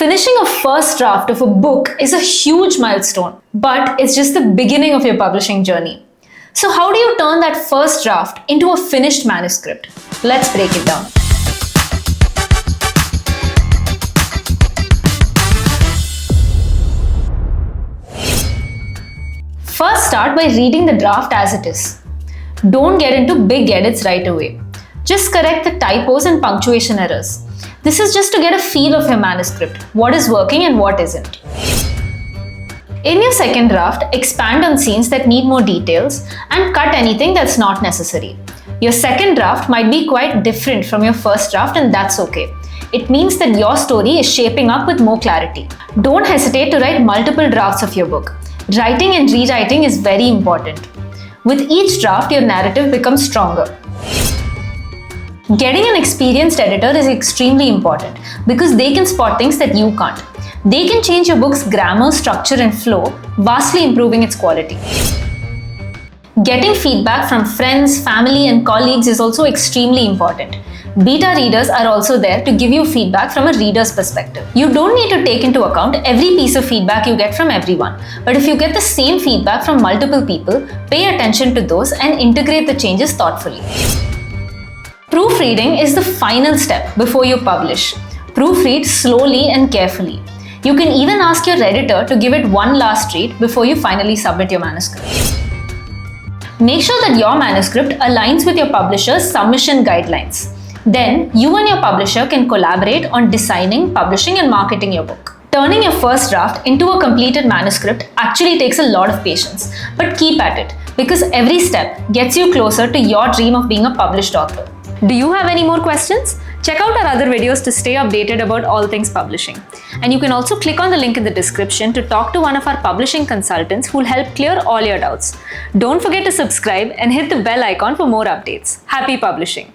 Finishing a first draft of a book is a huge milestone, but it's just the beginning of your publishing journey. So how do you turn that first draft into a finished manuscript? Let's break it down. First, start by reading the draft as it is. Don't get into big edits right away. Just correct the typos and punctuation errors. This is just to get a feel of your manuscript, what is working and what isn't. In your second draft, expand on scenes that need more details and cut anything that's not necessary. Your second draft might be quite different from your first draft, and that's okay. It means that your story is shaping up with more clarity. Don't hesitate to write multiple drafts of your book. Writing and rewriting is very important. With each draft, your narrative becomes stronger. Getting an experienced editor is extremely important because they can spot things that you can't. They can change your book's grammar, structure, and flow, vastly improving its quality. Getting feedback from friends, family, and colleagues is also extremely important. Beta readers are also there to give you feedback from a reader's perspective. You don't need to take into account every piece of feedback you get from everyone, but if you get the same feedback from multiple people, pay attention to those and integrate the changes thoughtfully. Proofreading is the final step before you publish. Proofread slowly and carefully. You can even ask your editor to give it one last read before you finally submit your manuscript. Make sure that your manuscript aligns with your publisher's submission guidelines. Then, you and your publisher can collaborate on designing, publishing, and marketing your book. Turning your first draft into a completed manuscript actually takes a lot of patience, but keep at it because every step gets you closer to your dream of being a published author. Do you have any more questions? Check out our other videos to stay updated about all things publishing. And you can also click on the link in the description to talk to one of our publishing consultants who'll help clear all your doubts. Don't forget to subscribe and hit the bell icon for more updates. Happy publishing!